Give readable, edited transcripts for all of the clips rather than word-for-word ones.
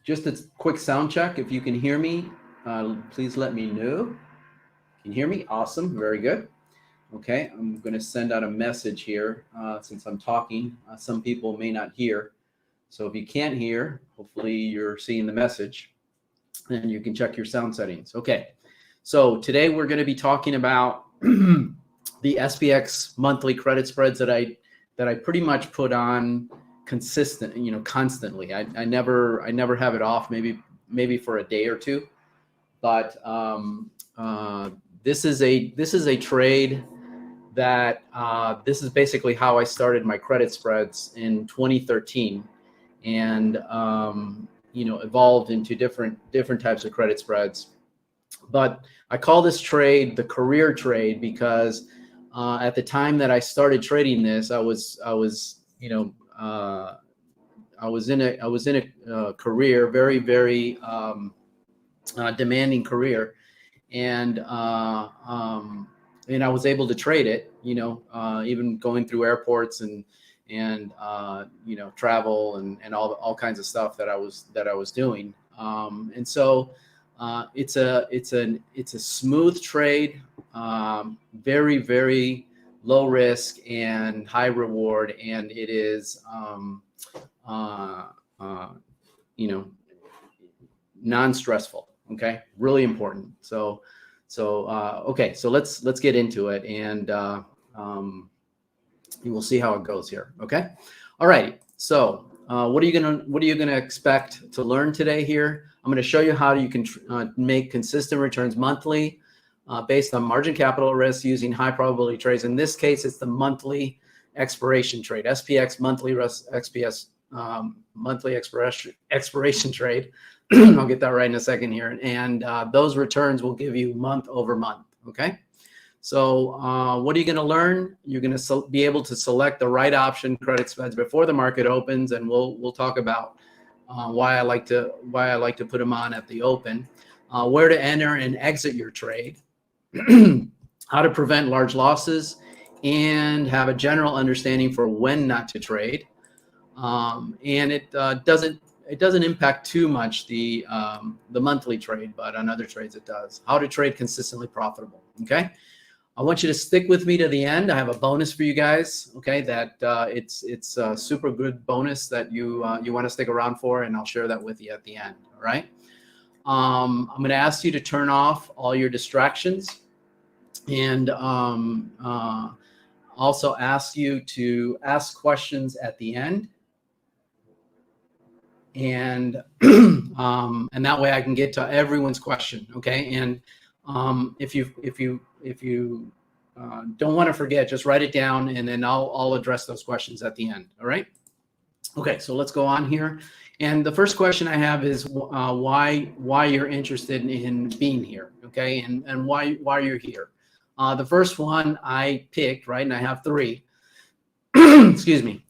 Just a quick sound check. If you can hear me, please let me know. Can you hear me? Awesome. Very good. Okay, I'm going to send out a message here since I'm talking. Some people may not hear. So if you can't hear, hopefully you're seeing the message and you can check your sound settings. Okay, so today we're going to be talking about the SPX monthly credit spreads that I pretty much put on constantly. I never have it off, maybe for a day or two, but this is a trade that this is basically how I started my credit spreads in 2013, and evolved into different types of credit spreads. But I call this trade the career trade because at the time that I started trading this, I was in a career, very demanding career, and I was able to trade it, even going through airports and travel and all kinds of stuff that I was doing. And so it's a smooth trade, very low risk and high reward, and it is non-stressful. Okay, really important. So let's get into it, and you will see how it goes here. Okay, all right. So what are you gonna expect to learn today here? I'm going to show you how you can make consistent returns monthly based on margin capital risk using high probability trades. In this case, it's the monthly expiration trade, SPX monthly XPS monthly expiration trade. I'll get that right in a second here. And those returns will give you month over month. Okay. So what are you going to learn? You're going to be able to select the right option credit spreads before the market opens, and we'll talk about why I like to put them on at the open, where to enter and exit your trade, how to prevent large losses, and have a general understanding for when not to trade. And it doesn't impact too much the monthly trade, but on other trades it does. How to trade consistently profitable. Okay. I want you to stick with me to the end. I have a bonus for you guys. Okay, that it's a super good bonus that you want to stick around for, and I'll share that with you at the end. All right. I'm going to ask you to turn off all your distractions, and also ask you to ask questions at the end, and and that way I can get to everyone's question. Okay, and if you don't want to forget, just write it down, and then I'll address those questions at the end. All right. Okay, so let's go on here. And the first question I have is why you're interested in being here. Okay, and why you're here. The first one I picked, right, and I have three. Excuse me.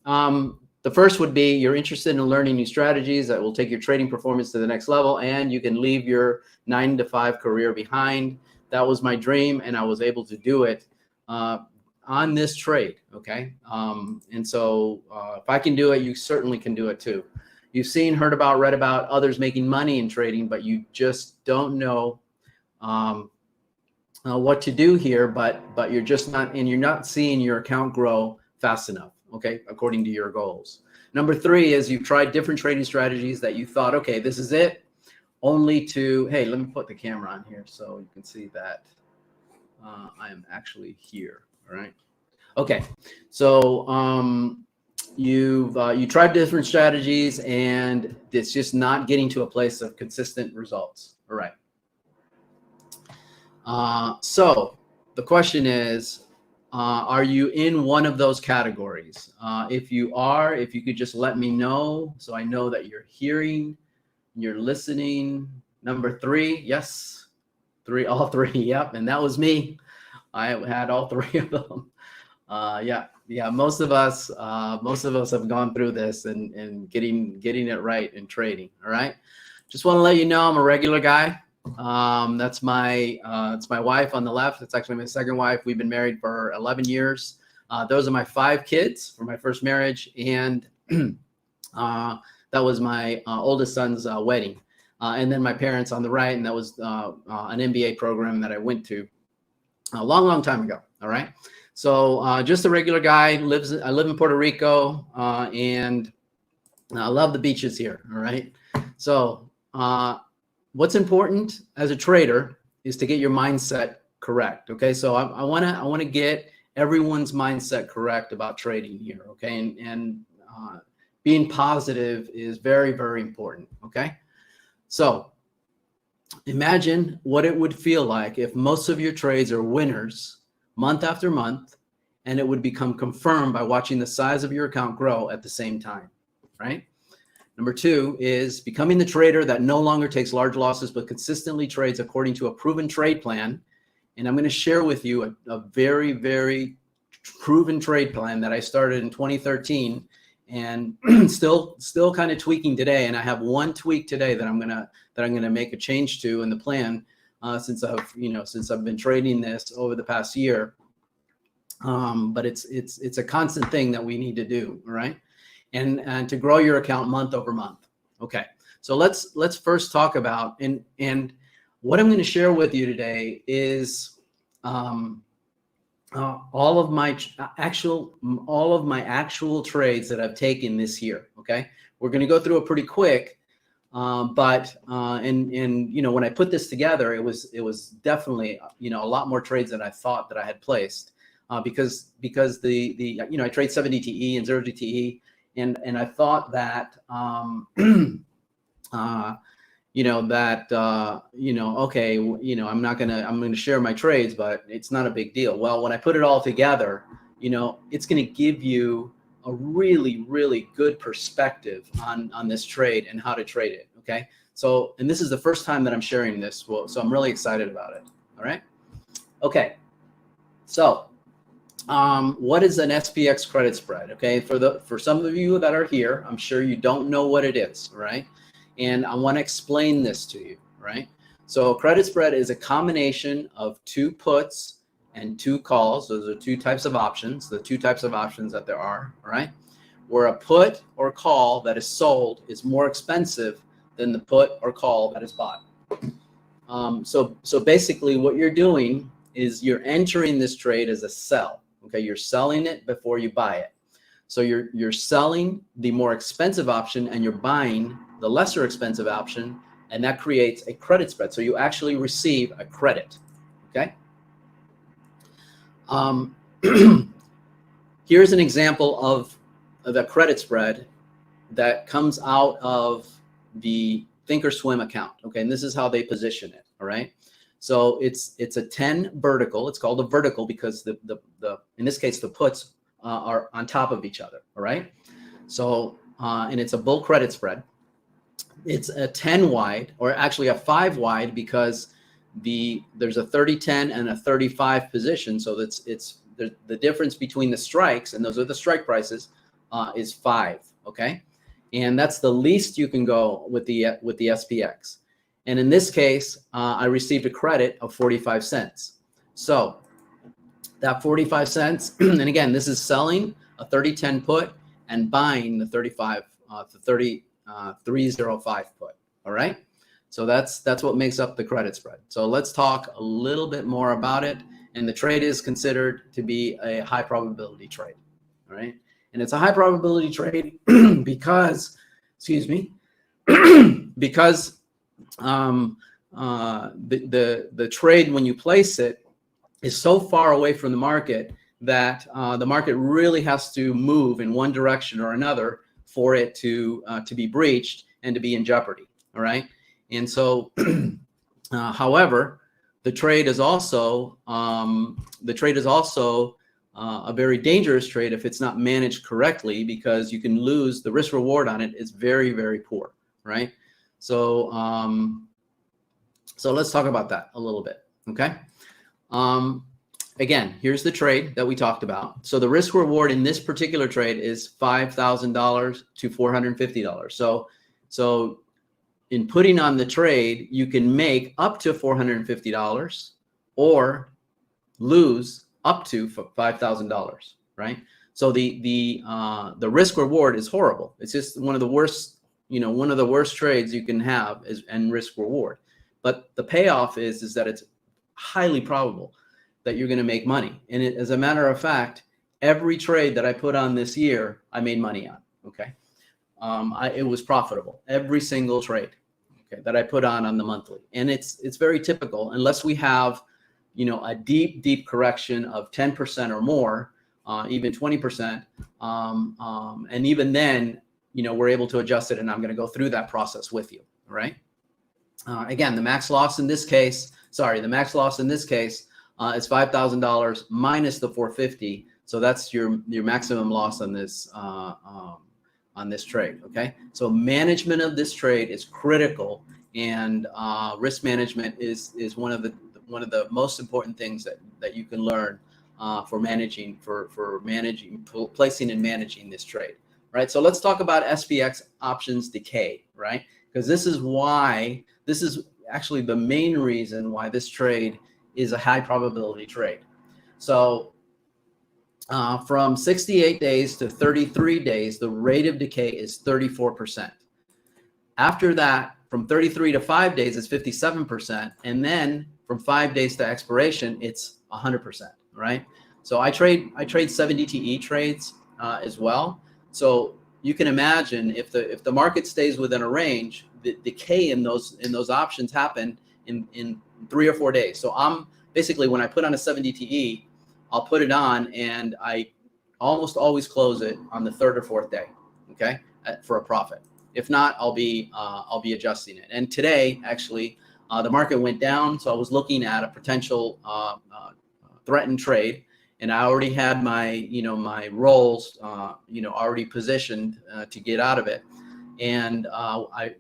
The first would be you're interested in learning new strategies that will take your trading performance to the next level, and you can leave your 9-to-5 career behind. That was my dream, and I was able to do it on this trade. Okay, and so if I can do it, you certainly can do it too. You've seen, heard about, read about others making money in trading, but you just don't know what to do here. But you're just not, and you're not seeing your account grow fast enough. Okay, according to your goals. Number three is you've tried different trading strategies that you thought, okay, this is it, only to, hey, let me put the camera on here so you can see that I am actually here. All right. Okay, so you tried different strategies, and it's just not getting to a place of consistent results. All right. So the question is, are you in one of those categories? If you are, if you could just let me know so I know that you're hearing, you're listening. Number three, yes, all three, yep, and that was me. I had all three of them. Yeah, most of us have gone through this and getting it right in trading. All right, just want to let you know I'm a regular guy. That's my wife on the left. It's actually my second wife. We've been married for 11 years. Those are my 5 kids from my first marriage, and that was my oldest son's wedding. And then my parents on the right, and that was an MBA program that I went to a long, long time ago. All right. So just a regular guy. I live in Puerto Rico, and I love the beaches here. All right. So what's important as a trader is to get your mindset correct. Okay. So I want to get everyone's mindset correct about trading here. Okay. And being positive is very, very important. Okay. So imagine what it would feel like if most of your trades are winners month after month, and it would become confirmed by watching the size of your account grow at the same time, right? Number two is becoming the trader that no longer takes large losses, but consistently trades according to a proven trade plan. And I'm going to share with you a very, very proven trade plan that I started in 2013 and still kind of tweaking today. And I have one tweak today that I'm gonna make a change to in the plan since I've been trading this over the past year. But it's a constant thing that we need to do, right? And to grow your account month over month. Okay, so let's first talk about and what I'm going to share with you today is all of my actual trades that I've taken this year. Okay, we're going to go through it pretty quick, but when I put this together, it was definitely a lot more trades than I thought that I had placed, because I trade 70 TE and 0 DTE, and I thought that I'm going to share my trades, but it's not a big deal. Well, when I put it all together, it's going to give you a really, really good perspective on this trade and how to trade it. Okay. So, and this is the first time that I'm sharing this. Well, so I'm really excited about it. All right. Okay. So, what is an SPX credit spread? Okay. For some of you that are here, I'm sure you don't know what it is, right? And I want to explain this to you, right? So credit spread is a combination of 2 puts and 2 calls. Those are 2 types of options, the 2 types of options that there are, right? Where a put or call that is sold is more expensive than the put or call that is bought. So basically what you're doing is you're entering this trade as a sell. Okay, you're selling it before you buy it. So you're selling the more expensive option and you're buying the lesser expensive option, and that creates a credit spread. So you actually receive a credit. Okay. Here's an example of the credit spread that comes out of the Thinkorswim account. Okay, and this is how they position it. All right. So it's a 10 vertical. It's called a vertical because the in this case the puts are on top of each other. All right. So and it's a bull credit spread. It's a 10 wide, or actually a 5 wide, because there's a 30-10 and a 35 position. So the difference between the strikes, and those are the strike prices, is 5. Okay, and that's the least you can go with the SPX. And in this case, I received a credit of 45 cents. So that 45 cents, and again, this is selling a 30-10 put and buying the 305 put. All right. So that's what makes up the credit spread. So let's talk a little bit more about it. And the trade is considered to be a high probability trade. All right. And it's a high probability trade because, because the trade, when you place it, is so far away from the market that the market really has to move in one direction or another for it to be breached and to be in jeopardy. All right. And so, however, the trade is also a very dangerous trade if it's not managed correctly, because you can lose. The risk reward on it is very, very poor. Right. So so let's talk about that a little bit. Okay. Again, here's the trade that we talked about. So the risk reward in this particular trade is $5,000 to $450. So in putting on the trade, you can make up to $450 or lose up to $5,000, right? So the risk reward is horrible. It's just one of the worst one of the worst trades you can have is and risk reward. But the payoff is that it's highly probable that you're going to make money. And as a matter of fact, every trade that I put on this year, I made money on. Okay. It was profitable, every single trade, okay, that I put on the monthly. And it's very typical, unless we have, a deep correction of 10% or more, even 20%. And even then, we're able to adjust it, and I'm going to go through that process with you. All right. Again, the max loss in this case is $5,000 minus the 450. So that's your maximum loss on this trade. Okay. So management of this trade is critical, and risk management is one of the most important things that you can learn for placing and managing this trade. Right. So let's talk about SPX options decay, right? Because this is actually the main reason why this trade is a high probability trade. So from 68 days to 33 days, the rate of decay is 34%. After that, from 33 to 5 days, it's 57%. And then from 5 days to expiration, it's 100%, right? So I trade 70 TE trades as well. So you can imagine if the market stays within a range, the decay in those options happen in 3 or 4 days. So I'm basically, when I put on a 70 TE, I'll put it on and I almost always close it on the 3rd or 4th day, okay, for a profit. If not, I'll be adjusting it. And today, actually, the market went down, so I was looking at a potential threatened trade, and I already had my my rolls already positioned to get out of it. And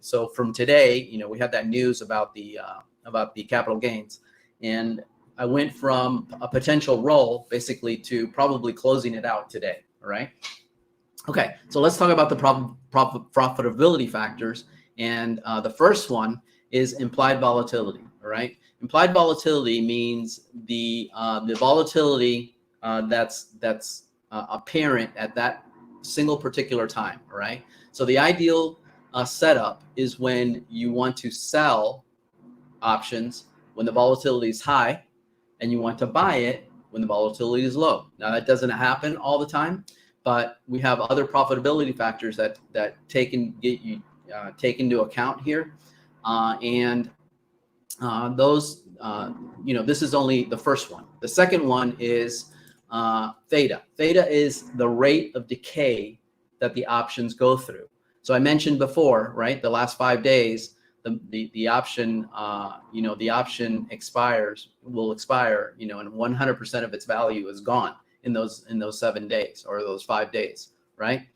so from today, we had that news about the capital gains, and I went from a potential roll basically to probably closing it out today. All right. Okay. So let's talk about the profitability factors. And the first one is implied volatility. All right. Implied volatility means the volatility that's apparent at that single particular time. All right. So the ideal setup is when you want to sell options when the volatility is high, and you want to buy it when the volatility is low. Now that doesn't happen all the time, but we have other profitability factors that take into account here, and those this is only the first one. The second one is theta. Theta is the rate of decay that the options go through. So I mentioned before, right? The last 5 days, the option, the option will expire, and 100% of its value is gone in those 7 days or those 5 days, right?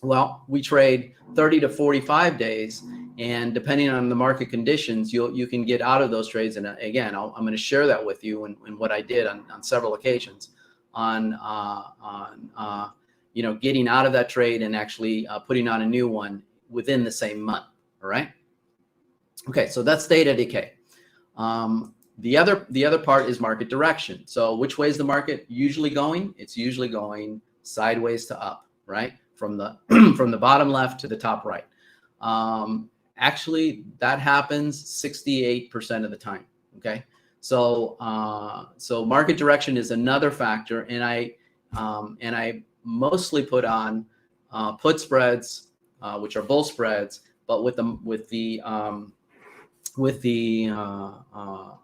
Well, we trade 30 to 45 days, and depending on the market conditions, you can get out of those trades. And again, I'm going to share that with you and what I did on several occasions on getting out of that trade and actually putting on a new one within the same month. All right. Okay, so that's theta decay. The other part is market direction. So which way is the market usually going? It's usually going sideways to up, right? From the from the bottom left to the top right. Actually, that happens 68% of the time. Okay, so market direction is another factor, and I mostly put on put spreads, which are bull spreads, but with the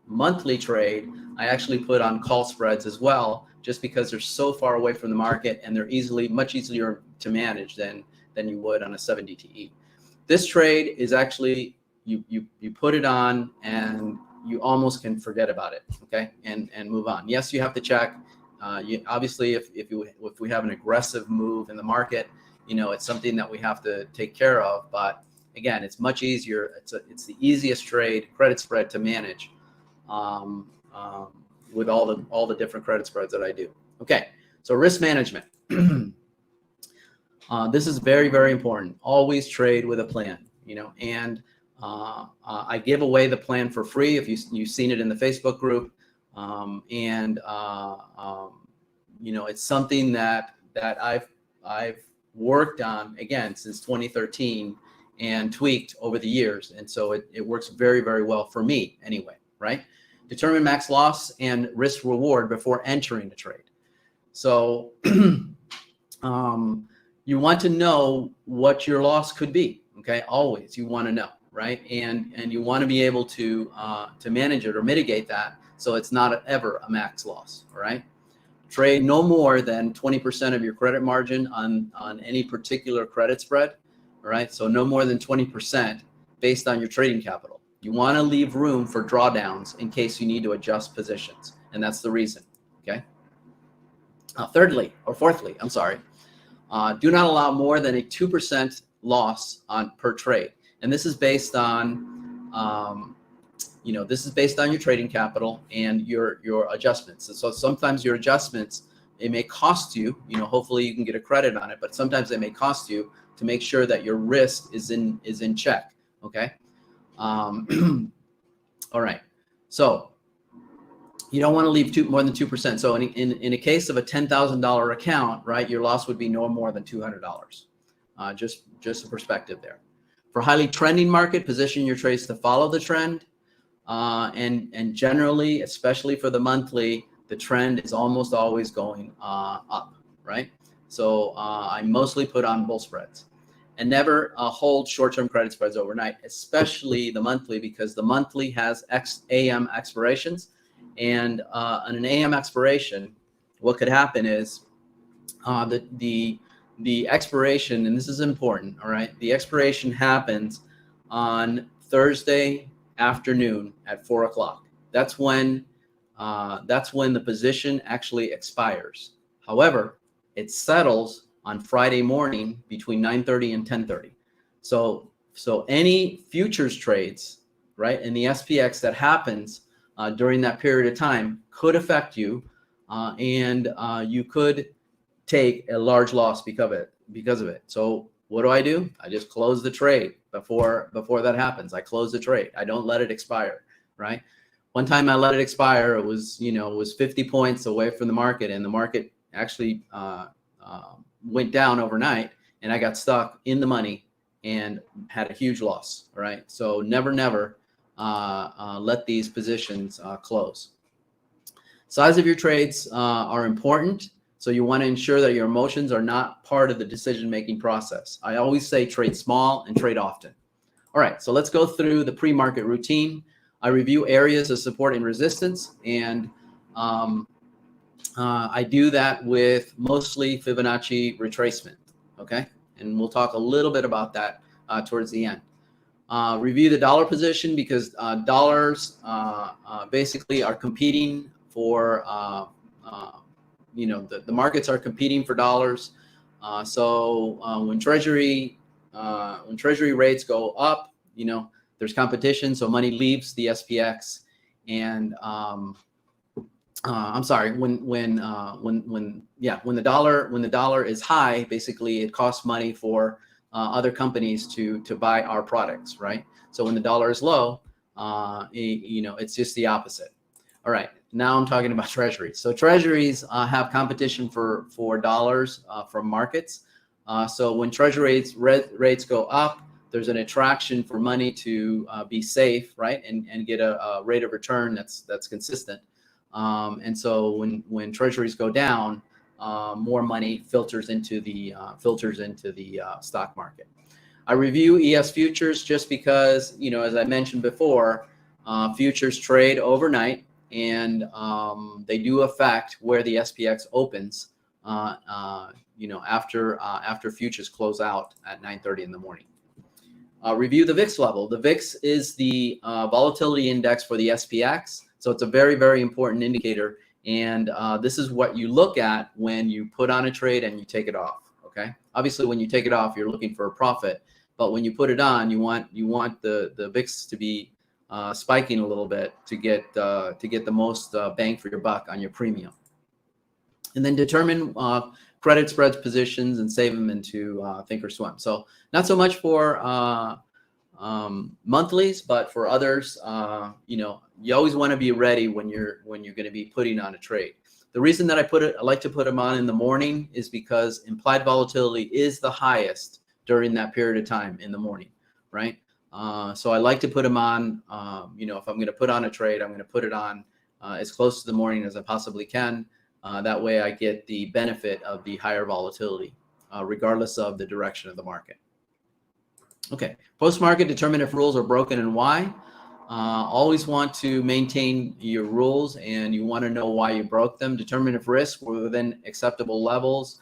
monthly trade, I actually put on call spreads as well, just because they're so far away from the market and they're much easier to manage than you would on a 70 TE. This trade is actually, you put it on and you almost can forget about it, okay, and move on. Yes, you have to check. Obviously, if we have an aggressive move in the market, it's something that we have to take care of. But again, it's much easier. It's the easiest trade, credit spread, to manage with all the different credit spreads that I do. Okay, so risk management. This is very, very important. Always trade with a plan, and I give away the plan for free if you've seen it in the Facebook group. It's something that I've worked on, again, since 2013, and tweaked over the years. And so it works very, very well for me anyway, right? Determine max loss and risk reward before entering the trade. So you want to know what your loss could be. Okay, always you want to know, right? And you want to be able to manage it or mitigate that so it's not ever a max loss. All right. Trade no more than 20% of your credit margin on any particular credit spread. All right. So no more than 20% based on your trading capital. You want to leave room for drawdowns in case you need to adjust positions, and that's the reason. Okay. Fourthly, I'm sorry. Do not allow more than a 2% loss per trade, and this is based on, this is based on your trading capital and your adjustments. And so sometimes your adjustments, it may cost you. Hopefully you can get a credit on it, but sometimes it may cost you to make sure that your risk is in check. Okay. All right. So you don't want to leave more than 2%. So in a case of a $10,000 account, right, your loss would be no more than $200. Just a perspective there. For highly trending market, position your trades to follow the trend. And generally, especially for the monthly, the trend is almost always going up, right? So I mostly put on bull spreads. And never hold short-term credit spreads overnight, especially the monthly, because the monthly has AM expirations. And on an AM expiration, what could happen is the expiration, and this is important, all right? The expiration happens on Thursday afternoon at 4 o'clock. That's when the position actually expires. However, it settles on Friday morning between 9:30 and 10:30. So any futures trades, right, in the SPX that happens during that period of time could affect you, and you could take a large loss because of it. So what do? I just close the trade before that happens. I close the trade. I don't let it expire, right? One time I let it expire. It was 50 points away from the market, and the market actually went down overnight, and I got stuck in the money and had a huge loss. All right. So never let these positions close. Size of your trades are important. So you want to ensure that your emotions are not part of the decision-making process. I always say trade small and trade often. All right, so let's go through the pre-market routine. I review areas of support and resistance, and I do that with mostly Fibonacci retracement, okay? And we'll talk a little bit about that towards the end. Review the dollar position, because dollars basically are competing for the markets are competing for dollars. So when treasury rates go up, there's competition. So money leaves the SPX, and I'm sorry, when the dollar is high, basically it costs money for other companies to buy our products, right? So when the dollar is low, it's just the opposite. All right. Now I'm talking about treasuries. So treasuries have competition for dollars from markets. So when treasury rates go up, there's an attraction for money to be safe, right, and get a rate of return that's consistent. And so when treasuries go down, more money filters into the stock market. I review ES futures just because, as I mentioned before, futures trade overnight. And they do affect where the SPX opens, after futures close out at 9:30 in the morning. Review the VIX level. The VIX is the volatility index for the SPX, so it's a very, very important indicator. And this is what you look at when you put on a trade and you take it off. Okay. Obviously, when you take it off, you're looking for a profit, but when you put it on, you want the VIX to be spiking a little bit to get the most bang for your buck on your premium. And then determine credit spreads positions and save them into Thinkorswim. So not so much for monthlies, but for others, you always want to be ready when you're going to be putting on a trade. The reason that I like to put them on in the morning is because implied volatility is the highest during that period of time in the morning. right? So I like to put them on, if I'm going to put on a trade, I'm going to put it on as close to the morning as I possibly can. That way I get the benefit of the higher volatility, regardless of the direction of the market. Okay, post-market, determine if rules are broken and why. Always want to maintain your rules, and you want to know why you broke them. Determine if risks were within acceptable levels,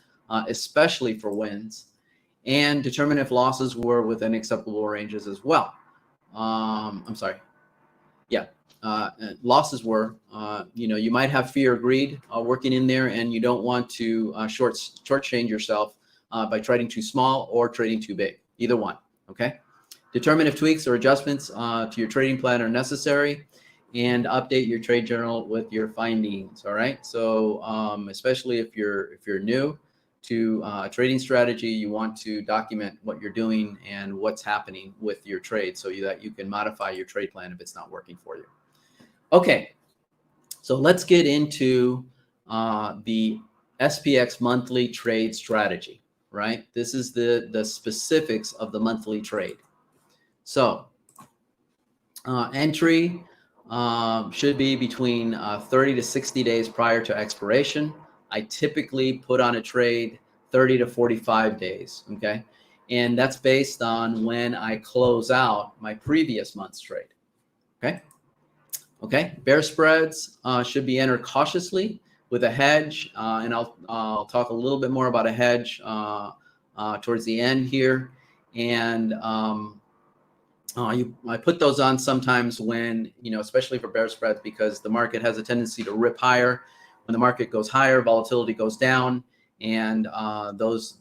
especially for wins, and determine if losses were within acceptable ranges as well. I'm sorry. Yeah, losses were, you might have fear or greed working in there, and you don't want to shortchange yourself by trading too small or trading too big, either one. Okay. Determine if tweaks or adjustments to your trading plan are necessary, and update your trade journal with your findings. All right. So especially if you're new to trading strategy, you want to document what you're doing and what's happening with your trade so that you can modify your trade plan if it's not working for you. Okay. So let's get into the SPX monthly trade strategy, right? This is the specifics of the monthly trade. So entry should be between 30 to 60 days prior to expiration. I typically put on a trade 30 to 45 days, okay? And that's based on when I close out my previous month's trade, okay? Okay, bear spreads should be entered cautiously with a hedge, and I'll talk a little bit more about a hedge towards the end here. And I put those on sometimes when, especially for bear spreads, because the market has a tendency to rip higher. When the market goes higher, volatility goes down, and those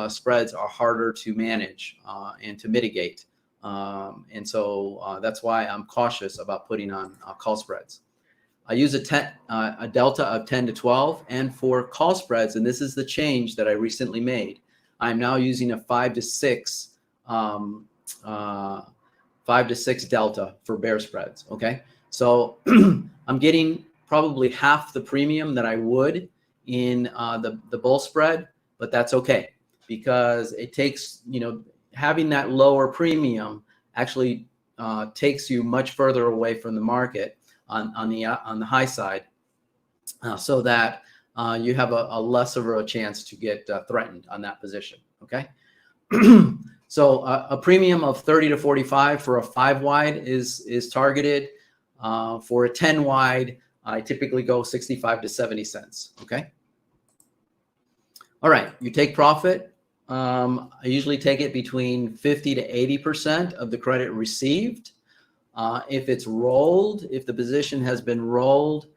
spreads are harder to manage and to mitigate. And so that's why I'm cautious about putting on call spreads. I use a delta of 10 to 12, and for call spreads, and this is the change that I recently made, I'm now using a 5 to 6 delta for bear spreads. Okay, so I'm getting probably half the premium that I would in the bull spread, but that's okay, because it takes, having that lower premium actually takes you much further away from the market on the high side, so that you have a less of a chance to get threatened on that position. Okay. So a premium of 30 to 45 for a 5 wide is targeted. For a 10 wide, I typically go 65 to 70 cents. Okay. All right. You take profit. I usually take it between 50 to 80% of the credit received. If it's rolled, if the position has been rolled,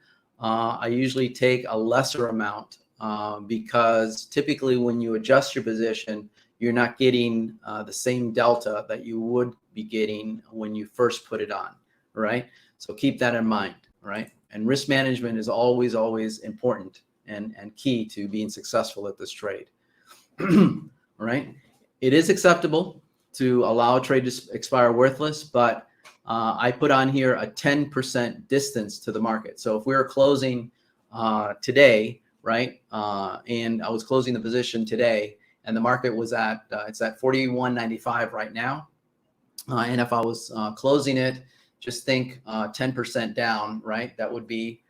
I usually take a lesser amount because typically when you adjust your position, you're not getting the same delta that you would be getting when you first put it on, right? So keep that in mind, right? And risk management is always, always important and key to being successful at this trade. All right. It is acceptable to allow a trade to expire worthless, but I put on here a 10% distance to the market. So if we were closing today, right, and I was closing the position today, and the market was at it's at 41.95 right now, and if I was closing it, just think 10% down, right? That would be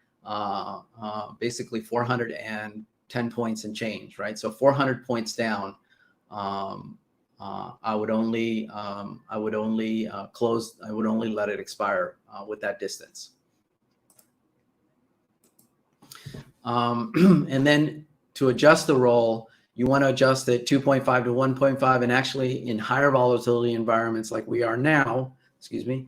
basically 410 points and change, right? So 400 points down. I would only let it expire with that distance. And then to adjust the roll, you want to adjust it 2.5 to 1.5, and actually in higher volatility environments like we are now, excuse me,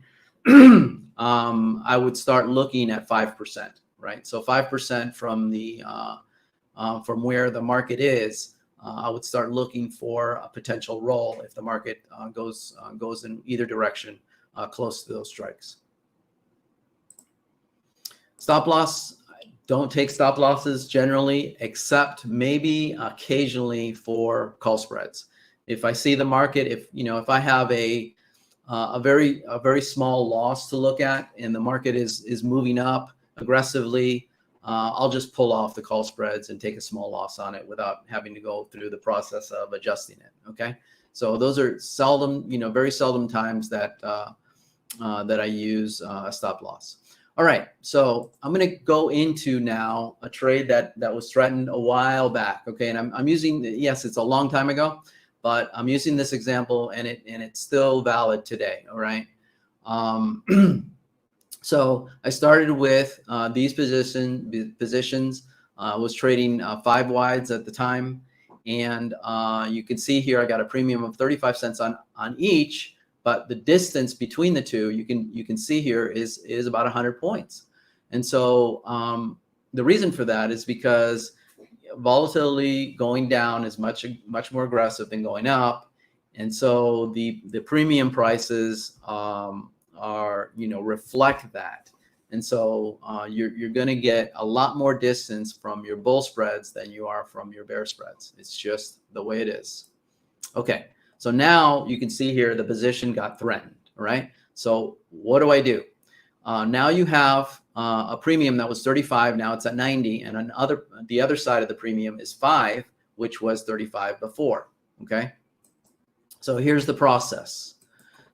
I would start looking at 5%, right? So 5% from the from where the market is. I would start looking for a potential roll if the market goes in either direction close to those strikes. Stop loss. Don't take stop losses generally, except maybe occasionally for call spreads. If I see the market, if I have a very small loss to look at and the market is moving up aggressively, I'll just pull off the call spreads and take a small loss on it without having to go through the process of adjusting it. Okay. So those are seldom, very seldom times that that I use a stop loss. All right, so I'm going to go into now a trade that was threatened a while back. Okay, and I'm using, yes, it's a long time ago, but I'm using this example, and it's still valid today. All right. So I started with these positions. Was trading 5 wides at the time, and you can see here I got a premium of 35 cents on each. But the distance between the two, you can see here is about 100 points. And so the reason for that is because volatility going down is much more aggressive than going up, and so the premium prices are reflect that. And so you're going to get a lot more distance from your bull spreads than you are from your bear spreads. It's just the way it is. Okay. So now you can see here the position got threatened, all right? So what do I do? Now you have a premium that was 35, now it's at 90, and the other side of the premium is 5, which was 35 before, okay? So here's the process.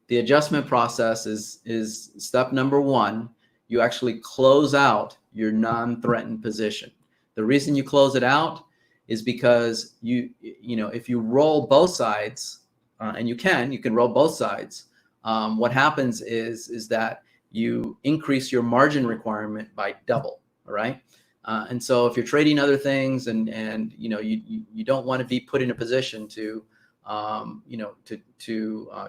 The adjustment process is step number 1. You actually close out your non-threatened position. The reason you close it out is because if you roll both sides, and you can roll both sides. What happens is that you increase your margin requirement by double. All right, and so if you're trading other things, and you don't want to be put in a position to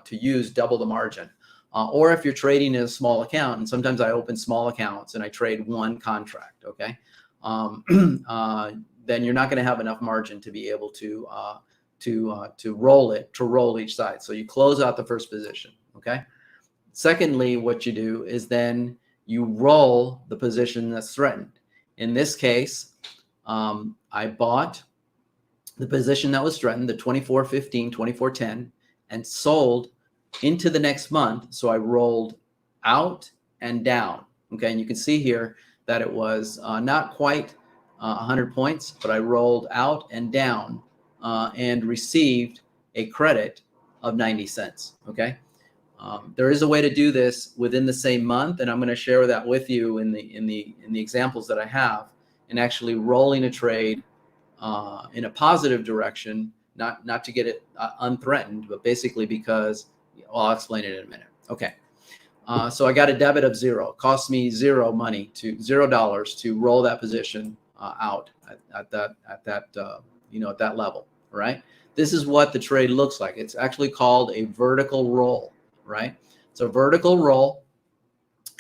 use double the margin, or if you're trading in a small account, and sometimes I open small accounts and I trade one contract. Okay, then you're not going to have enough margin to be able to roll each side. So you close out the first position. Okay. Secondly, what you do is then you roll the position that's threatened. In this case, I bought the position that was threatened, the 24.15, 24.10, and sold into the next month. So I rolled out and down. Okay. And you can see here that it was not quite 100 points, but I rolled out and down and received a credit of 90 cents. Okay. There is a way to do this within the same month, and I'm going to share that with you in the examples that I have, and actually rolling a trade in a positive direction, not to get it unthreatened, but basically because I'll explain it in a minute. Okay. So I got a debit of 0. It cost me $0 to roll that position out at that level. Right? This is what the trade looks like. It's actually called a vertical roll, right? It's a vertical roll,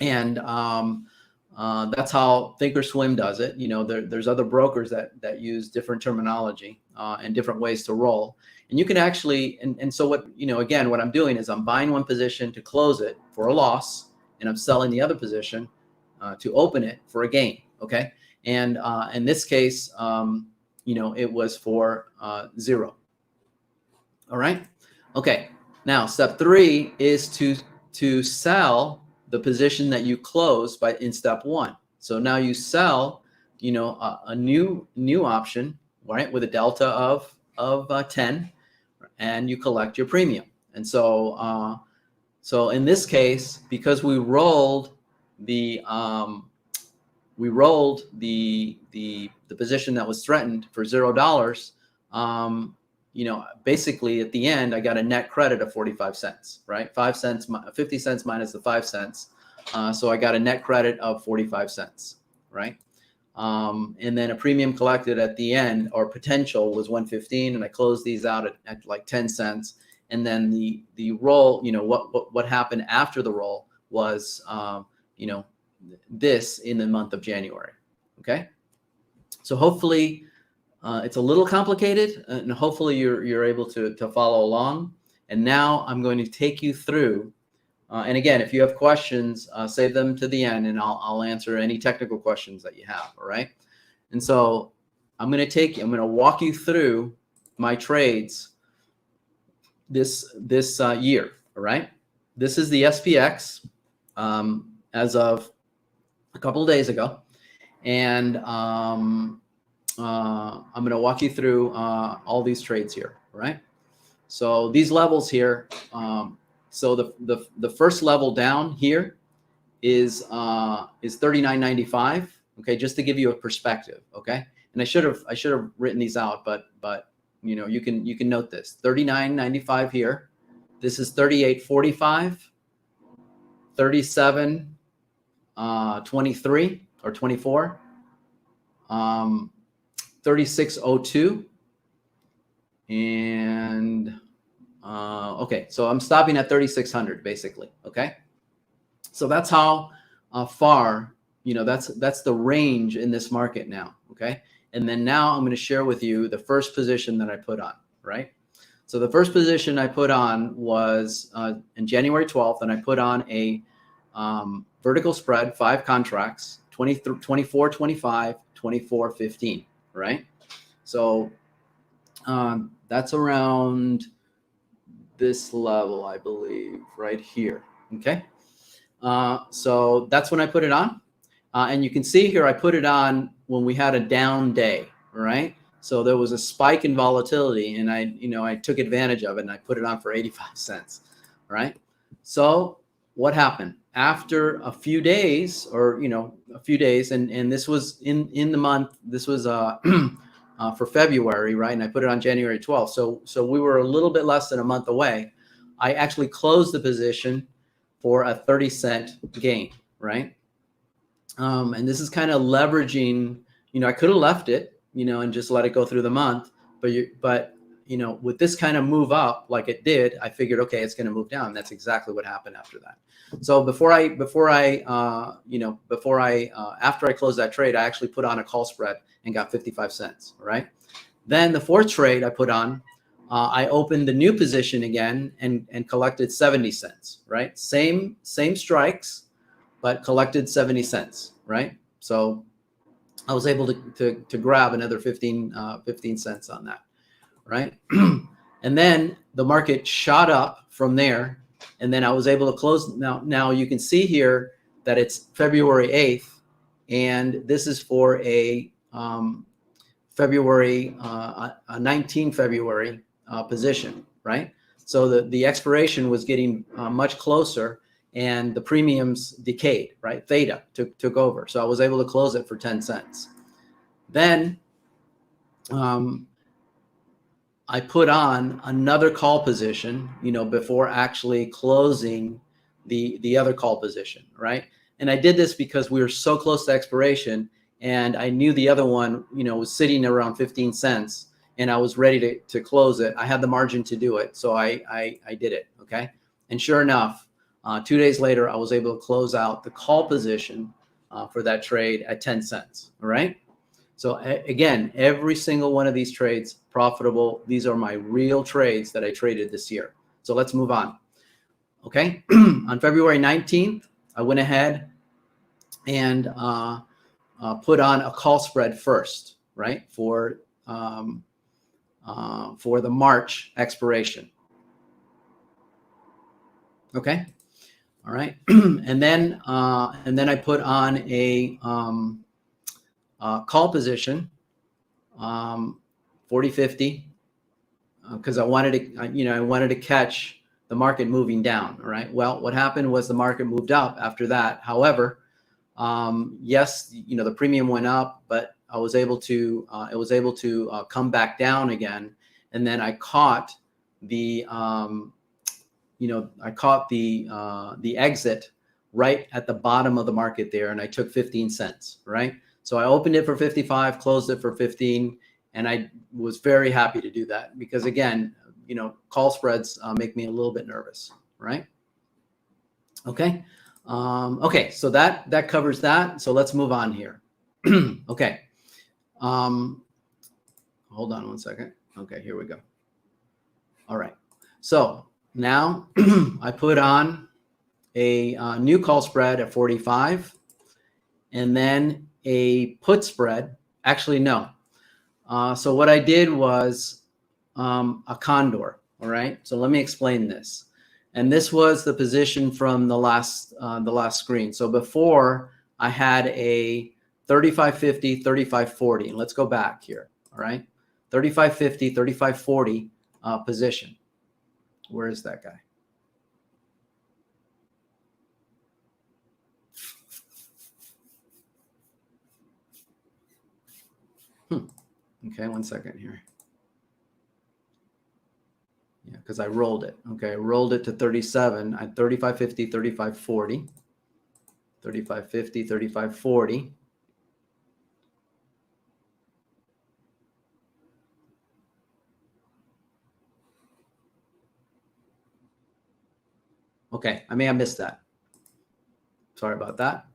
and that's how Thinkorswim does it. There's other brokers that use different terminology and different ways to roll. And you can actually, and so what, again, what I'm doing is I'm buying one position to close it for a loss, and I'm selling the other position to open it for a gain, okay? And in this case, it was for 0. All right. Okay. Now, step 3 is to sell the position that you closed in step 1. So now you sell, a new option, right, with a delta of 10, and you collect your premium. And so, so in this case, because we rolled the position that was threatened for $0, basically at the end, I got a net credit of 45 cents, right? 5 cents, 50 cents minus the 5 cents. So I got a net credit of 45 cents, right? And then a premium collected at the end, or potential, was 115, and I closed these out at like 10 cents. And then the roll, what happened after the roll was, this in the month of January. Okay. So hopefully it's a little complicated, and hopefully you're able to follow along. And now I'm going to take you through, and again, if you have questions, save them to the end, and I'll answer any technical questions that you have. All right. And so I'm going to walk you through my trades this year. All right. This is the SPX as of a couple of days ago, and I'm going to walk you through all these trades here. All right. So these levels here, so the first level down here is 39.95. Okay, just to give you a perspective. Okay, and I should have written these out, but you know, you can note this: 39.95 here. This is 38.45, 37.23 or 24, 36.02, and okay, so I'm stopping at 3,600 basically. Okay, so that's how far, you know, that's the range in this market now. Okay, and then now I'm going to share with you the first position that I put on. Right, so the first position I put on was in January 12th, and I put on a vertical spread, 5 contracts, 24.25, 24.15. Right, so that's around this level, I believe, right here. Okay, so that's when I put it on, and you can see here I put it on when we had a down day, right? So there was a spike in volatility, and I took advantage of it, and I put it on for 85 cents, right? So what happened after a few days, and this was in the month, this was for February, right? And I put it on January 12th. So we were a little bit less than a month away. I actually closed the position for a 30-cent gain, right? And this is kind of leveraging, I could have left it, and just let it go through the month, but with this kind of move up like it did, I figured, okay, it's going to move down. That's exactly what happened after that. So after I closed that trade, I actually put on a call spread and got 55 cents, right? Then the fourth trade I put on, I opened the new position again and collected 70 cents, right? Same strikes, but collected 70 cents, right? So I was able to grab another 15 cents on that, right? And then the market shot up from there, and then I was able to close. Now you can see here that it's February 8th, and this is for a February 19 February position, right? So the expiration was getting much closer, and the premiums decayed, right? Theta took over. So I was able to close it for 10 cents. Then I put on another call position, before actually closing the other call position, right? And I did this because we were so close to expiration, and I knew the other one, was sitting around 15 cents, and I was ready to close it. I had the margin to do it, so I did it, okay? And sure enough, 2 days later, I was able to close out the call position for that trade at 10 cents, all right? So again, every single one of these trades profitable. These are my real trades that I traded this year. So let's move on. Okay, on February 19th, I went ahead and put on a call spread first, right, for the March expiration. Okay, all right, and then I put on a call position, 40.50, because I wanted to catch the market moving down. All right. Well, what happened was the market moved up after that. However, yes, the premium went up, but I was able to come back down again, and then I caught the the exit right at the bottom of the market there, and I took 15 cents. Right. So I opened it for 55, closed it for 15, and I was very happy to do that because, again, call spreads make me a little bit nervous, right? Okay. Okay, so that covers that. So let's move on here. Okay. Hold on one second. Okay, here we go. All right. So now I put on a new call spread at 45, and then a put spread. Actually, no. So what I did was a condor. All right. So let me explain this. And this was the position from the last screen. So before I had a 35.50, 35.40, and let's go back here. All right. 35.50, 35.40 position. Where is that guy? Okay, 1 second here. Yeah, because I rolled it. Okay, I rolled it to 37 at 35.50, 35.40, 35.50, 35.40. Okay, I may have missed that. Sorry about that.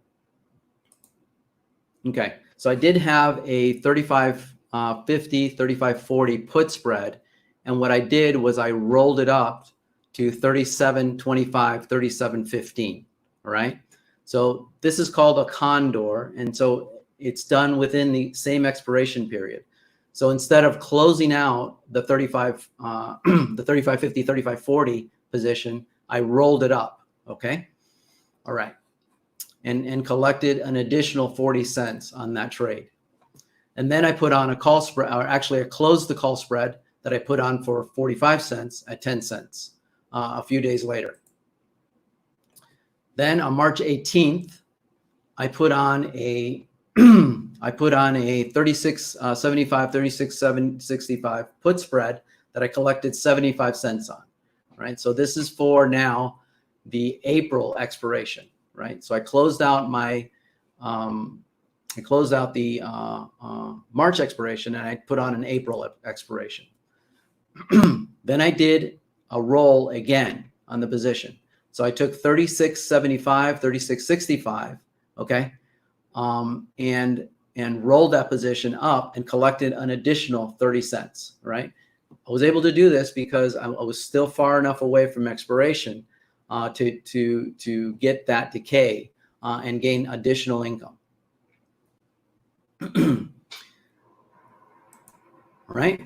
Okay, so I did have a 35.50, 35.40 put spread. And what I did was I rolled it up to 37.25, 37.15. All right. So this is called a condor. And so it's done within the same expiration period. So instead of closing out the 35.50, 35.40 position, I rolled it up. Okay. All right. And collected an additional 40 cents on that trade. And then I put on a call spread, or actually I closed the call spread that I put on for 45 cents at 10 cents a few days later. Then on March 18th, I put on a I put on a 36.75, 36.65 put spread that I collected 75 cents on. Right. So this is for now the April expiration. Right. So I closed out my the March expiration, and I put on an April expiration. Then I did a roll again on the position. So I took 36.75, 36.65, okay, and rolled that position up and collected an additional 30 cents, right? I was able to do this because I was still far enough away from expiration to get that decay and gain additional income. All right.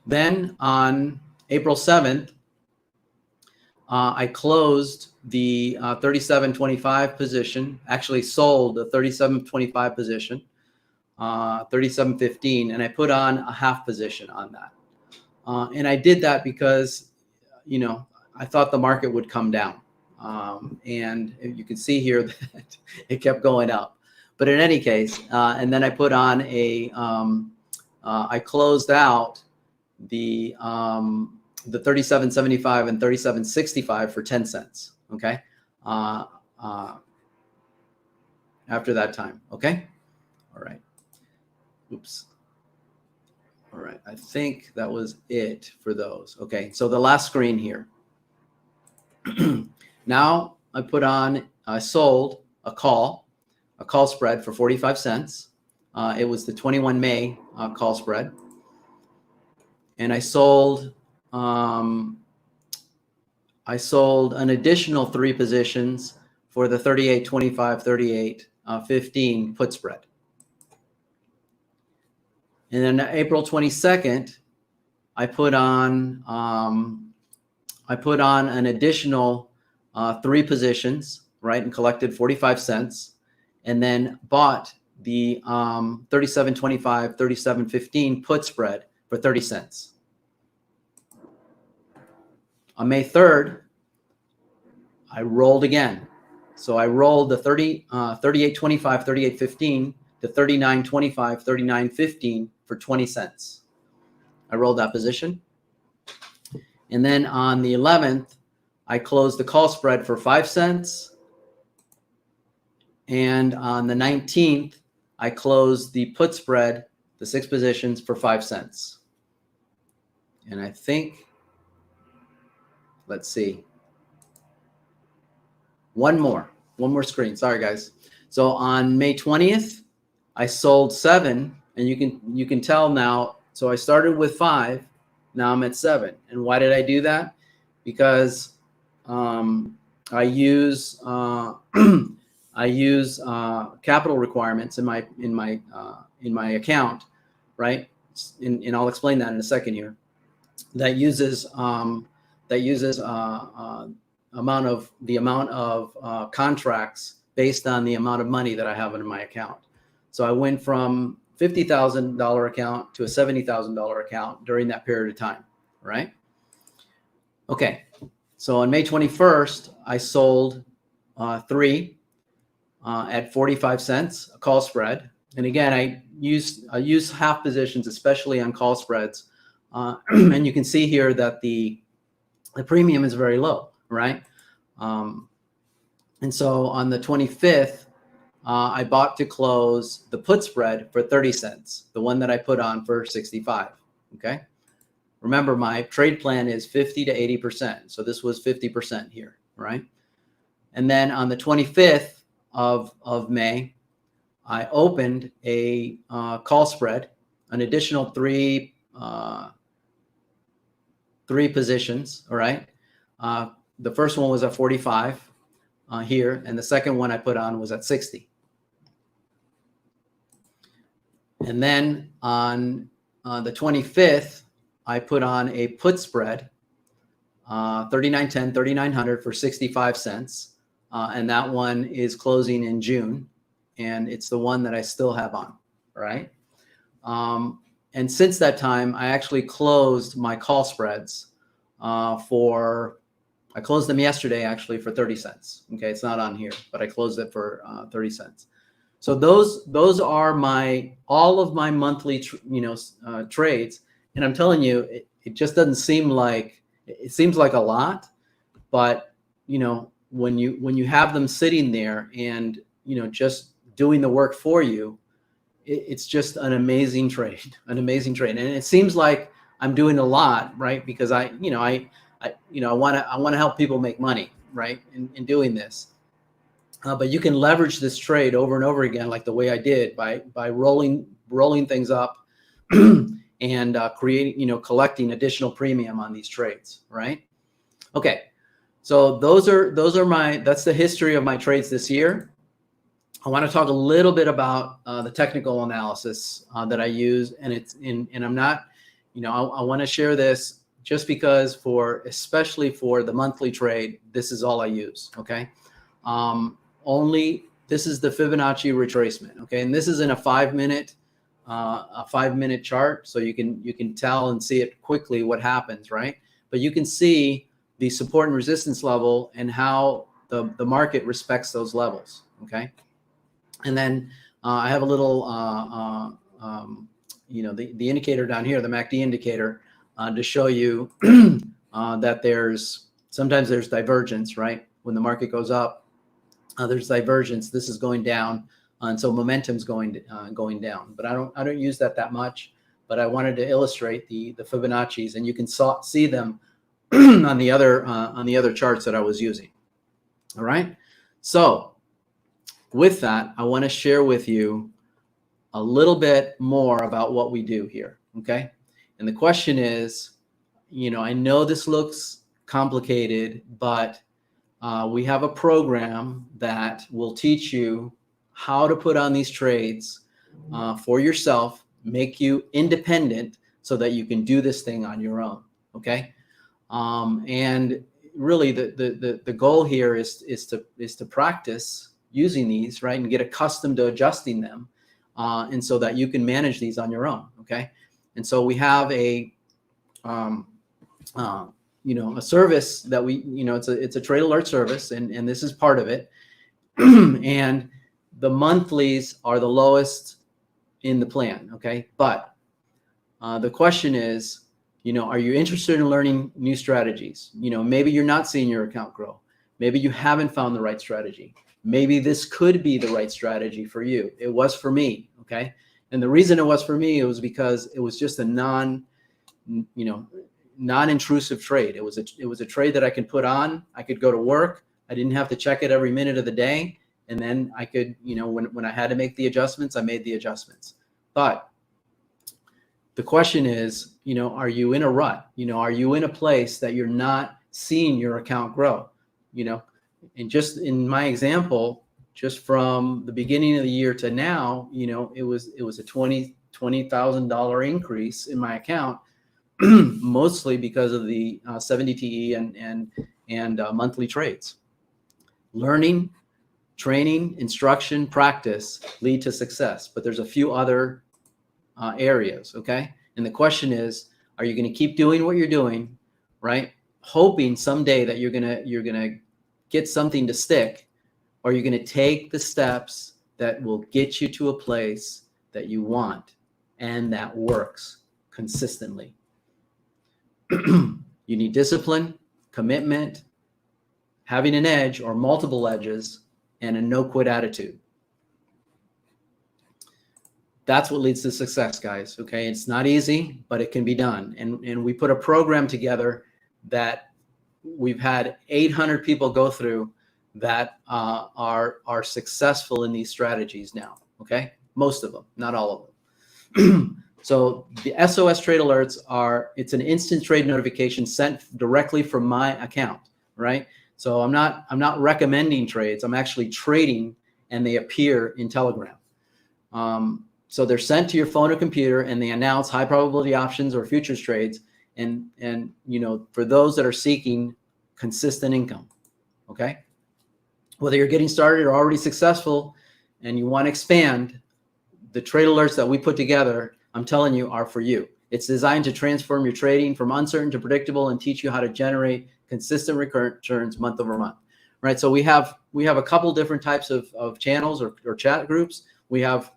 Then on April 7th, I closed the 37.25 position, actually sold the 37.25 position, 37.15, and I put on a half position on that. And I did that because, you know, I thought the market would come down. And you can see here that it kept going up. But in any case, and then I put on a, I closed out the 37.75 and 37.65 for 10 cents. Okay. After that time. Okay. All right. Oops. All right. I think that was it for those. Okay. So the last screen here. Now I put on, I sold a call spread for 45 cents. It was the 21 May call spread. And I sold an additional 3 positions for the 38.25, 38.15 put spread. And then April 22nd, I put on an additional 3 positions, right, and collected 45 cents, and then bought the 37.25, 37.15 put spread for 30 cents. On May 3rd, I rolled again. So I rolled the 38.25, 38.15 to 39.25, 39.15 for 20 cents. I rolled that position. And then on the 11th, I closed the call spread for 5 cents. And on the 19th, I closed the put spread, the 6 positions, for 5 cents. And I think, let's see, one more screen. Sorry, guys. So on May 20th, I sold 7, and you can tell now. So I started with 5. Now I'm at 7. And why did I do that? Because I use capital requirements in my account, right? And I'll explain that in a second here. That uses amount of contracts based on the amount of money that I have in my account. So I went from $50,000 account to a $70,000 account during that period of time, right? Okay, so on May 21st, I sold 3 at 45 cents, a call spread. And again, I use half positions, especially on call spreads. And you can see here that the premium is very low, right? And so on the 25th, I bought to close the put spread for 30 cents, the one that I put on for 65, okay? Remember, my trade plan is 50 to 80%. So this was 50% here, right? And then on the 25th of May, I opened a call spread, an additional three positions, all right? The first one was at 45 here, and the second one I put on was at 60. And then on the 25th, I put on a put spread, 39.10, 3900 for 65 cents. And that one is closing in June. And it's the one that I still have on, right? And since that time, I actually closed my call spreads I closed them yesterday actually for 30 cents. Okay, it's not on here, but I closed it for 30 cents. So those are all of my monthly trades. And I'm telling you, it just doesn't seem like, it seems like a lot, but when you have them sitting there and just doing the work for you, it's just an amazing trade, And it seems like I'm doing a lot, right? Because I want to help people make money, right? In doing this. But you can leverage this trade over and over again, like the way I did by rolling things up and collecting additional premium on these trades, right? Okay, so that's the history of my trades this year. I want to talk a little bit about the technical analysis that I use, and I'm not, I want to share this just because especially for the monthly trade, this is all I use. Okay. This is the Fibonacci retracement. Okay. And this is in a 5-minute chart. So you can tell and see it quickly what happens, right? But you can see the support and resistance level and how the market respects those levels. Okay. And then I have a little, the indicator down here, the MACD indicator, to show you that sometimes there's divergence, right? When the market goes up, there's divergence. This is going down, and so momentum's going down. But I don't use that much. But I wanted to illustrate the Fibonacci's, and you can see them on the other charts that I was using. All right. So with that, I want to share with you a little bit more about what we do here. Okay. And the question is, I know this looks complicated, but we have a program that will teach you how to put on these trades for yourself, make you independent so that you can do this thing on your own. Okay. And really the goal here is to practice using these, right, and get accustomed to adjusting them, and so that you can manage these on your own. Okay. And so we have a service that it's a trade alert service, and this is part of it. And the monthlies are the lowest in the plan. Okay. But the question is, are you interested in learning new strategies? Maybe you're not seeing your account grow. Maybe you haven't found the right strategy. Maybe this could be the right strategy for you. It was for me. Okay. And the reason it was for me, it was because it was just a non-intrusive trade. It was a trade that I could put on. I could go to work. I didn't have to check it every minute of the day. And then I could, when I had to make the adjustments, I made the adjustments. But the question is, are you in a rut? Are you in a place that you're not seeing your account grow? And just in my example, just from the beginning of the year to now, it was a $20,000 increase in my account, mostly because of the 70 TE and monthly trades. Learning, training, instruction, practice lead to success, but there's a few other areas. Okay. And the question is, are you going to keep doing what you're doing, right? hoping someday that you're gonna get something to stick, or you're gonna take the steps that will get you to a place that you want and that works consistently. You need discipline, commitment, having an edge or multiple edges, and a no-quit attitude. That's what leads to success, guys. Okay, it's not easy, but it can be done. And we put a program together that we've had 800 people go through that are successful in these strategies now. Okay, most of them, not all of them. So the SOS trade alerts it's an instant trade notification sent directly from my account, right? So I'm not recommending trades. I'm actually trading, and they appear in Telegram. So they're sent to your phone or computer, and they announce high probability options or futures trades. And for those that are seeking consistent income, okay? Whether you're getting started or already successful and you want to expand, the trade alerts that we put together, I'm telling you, are for you. It's designed to transform your trading from uncertain to predictable and teach you how to generate consistent returns month over month, right? So we have a couple different types of channels or chat groups. We have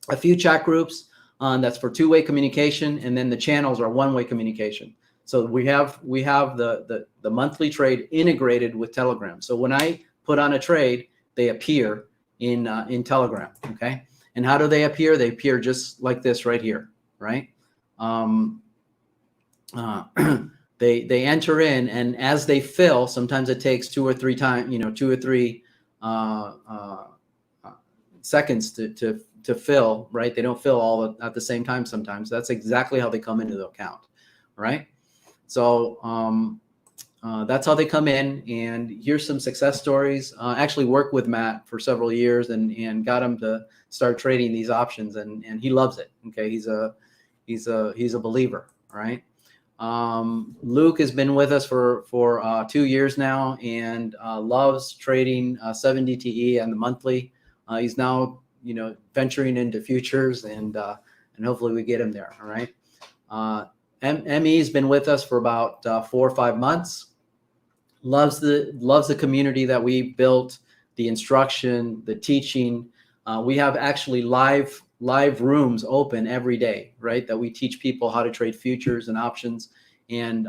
a few chat groups that's for two-way communication, and then the channels are one-way communication. So we have the monthly trade integrated with Telegram. So when I put on a trade, they appear in Telegram. Okay, and how do they appear? They appear just like this right here, right? They enter in, and as they fill, sometimes it takes 2 or 3 times, 2 or 3 seconds to fill, right? They don't fill all at the same time sometimes. That's exactly how they come into the account, right? So that's how they come in. And here's some success stories. I actually worked with Matt for several years and got him to start trading these options, and he loves it. Okay, he's a believer, right? Luke has been with us for 2 years now and loves trading 7 DTE and the monthly. He's now venturing into futures, and hopefully we get him there. All right. ME's been with us for about 4 or 5 months. Loves the community that we built, the instruction, the teaching. We have actually live rooms open every day, right? That we teach people how to trade futures and options, and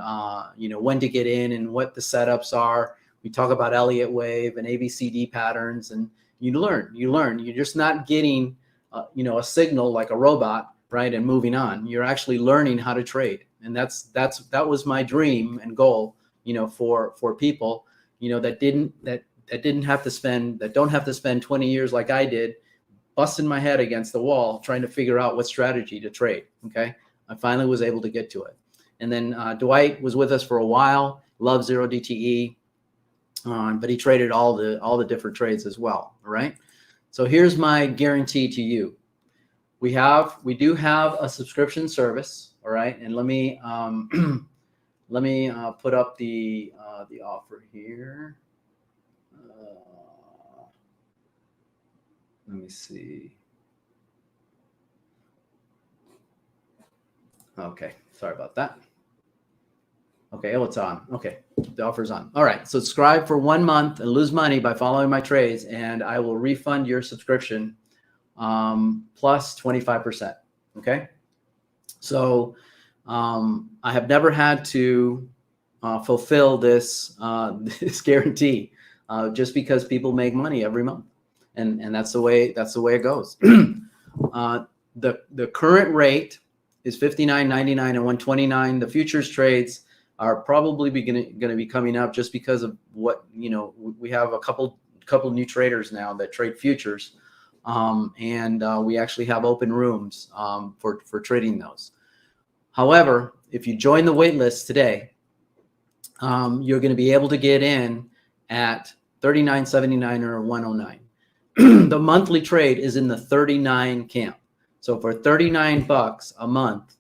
when to get in and what the setups are. We talk about Elliott wave and ABCD patterns, and you learn. You're just not getting a signal like a robot, right, and moving on. You're actually learning how to trade, and that was my dream and goal, for people, that don't have to spend 20 years like I did, busting my head against the wall trying to figure out what strategy to trade. Okay, I finally was able to get to it. And then Dwight was with us for a while. Loves 0 DTE, but he traded all the different trades as well. All right. So here's my guarantee to you. We do have a subscription service. All right, and let me put up the offer here. Let me see. Okay, sorry about that. Okay, it's on. Okay, the offer's on. All right, subscribe for 1 month and lose money by following my trades, and I will refund your subscription plus 25%. Okay, so I have never had to fulfill this guarantee just because people make money every month, and that's the way it goes. The current rate is $59.99 and $129. The futures trades are probably going to be coming up just because of what we have a couple new traders now that trade futures, and we actually have open rooms for trading those. However, if you join the wait list today, you're going to be able to get in at $39.79 or $109. The monthly trade is in the 39 camp. So for $39 a month,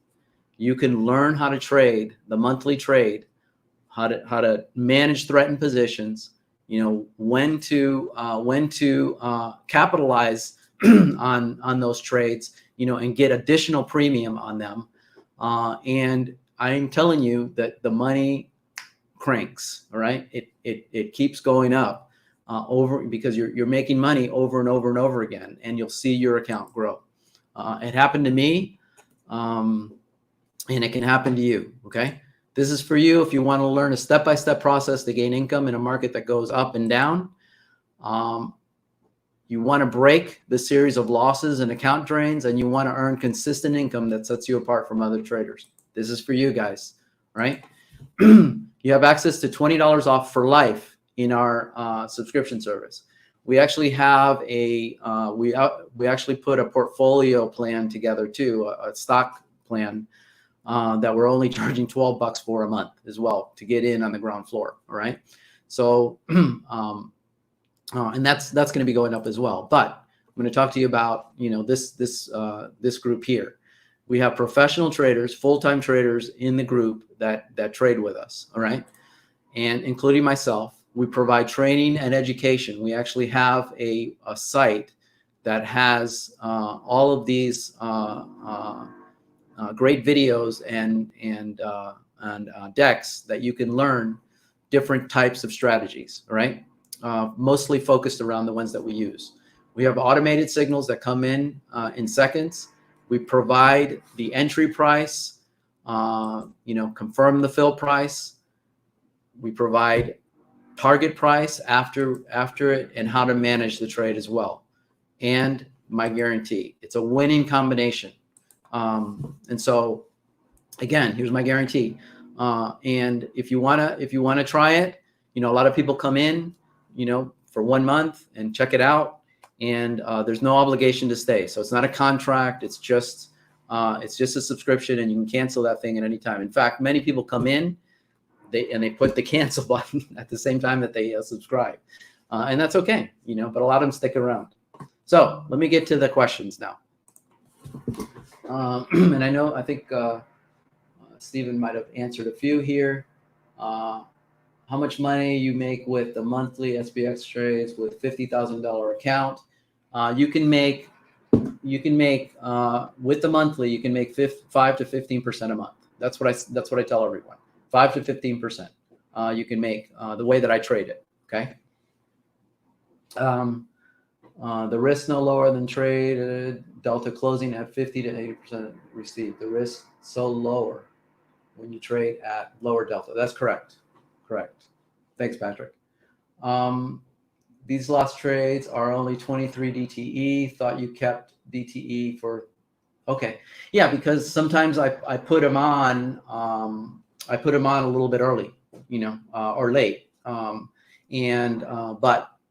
you can learn how to trade the monthly trade, how to manage threatened positions, when to capitalize on those trades, and get additional premium on them. And I'm telling you that the money cranks. All right, it keeps going up because you're making money over and over and over again, and you'll see your account grow. It happened to me, and it can happen to you. Okay, this is for you if you want to learn a step-by-step process to gain income in a market that goes up and down. You want to break the series of losses and account drains, and you want to earn consistent income that sets you apart from other traders. This is for you guys, right? You have access to $20 off for life in our subscription service. We actually have we actually put a portfolio plan together too, a stock plan that we're only charging $12 for a month as well to get in on the ground floor. All right, so and that's going to be going up as well. But I'm going to talk to you about this group here. We have professional traders, full-time traders in the group that trade with us. All right, and including myself. We provide training and education. We actually have a site that has all of these great videos and decks that you can learn different types of strategies, right? Mostly focused around the ones that we use. We have automated signals that come in seconds. We provide the entry price, confirm the fill price. We provide target price after it, and how to manage the trade as well, and my guarantee. It's a winning combination. And so again, here's my guarantee. And if you wanna try it, a lot of people come in, for 1 month and check it out, and there's no obligation to stay. So it's not a contract. It's just a subscription, and you can cancel that thing at any time. In fact, many people come in, they put the cancel button at the same time that they subscribe, and that's okay, but a lot of them stick around. So let me get to the questions now. And I think Stephen might have answered a few here. How much money you make with the monthly SPX trades with $50,000 account? You can make with the monthly, you can make 5 to 15% a month. That's what I tell everyone. 5 to 15%. You can make the way that I trade it. Okay. The risk no lower than trade delta closing at 50 to 80% received. The risk so lower when you trade at lower delta. That's correct. Correct. Thanks, Patrick. These lost trades are only 23 DTE. Thought you kept DTE for. Okay. Yeah, because sometimes I put them on. I put them on a little bit early, or late. But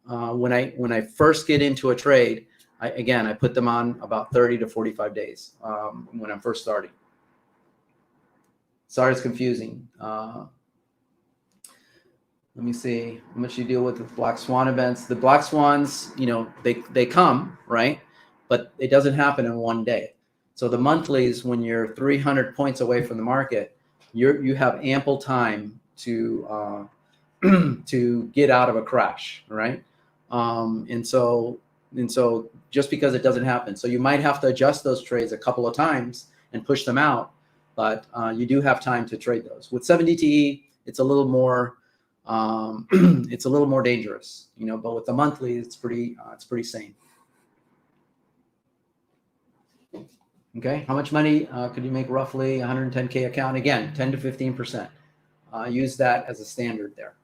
when I first get into a trade, I put them on about 30 to 45 days when I'm first starting. Sorry, it's confusing. Let me see how much you deal with the black swan events. The black swans, they come, right? But it doesn't happen in one day. So the monthlies, when you're 300 points away from the market, you have ample time to to get out of a crash, right? And so just because it doesn't happen, so you might have to adjust those trades a couple of times and push them out, but you do have time to trade those. With 7 DTE, it's a little more it's a little more dangerous, but with the monthly, it's pretty sane. Okay, how much money could you make roughly? 110K account. Again, 10 to 15%. Use that as a standard there.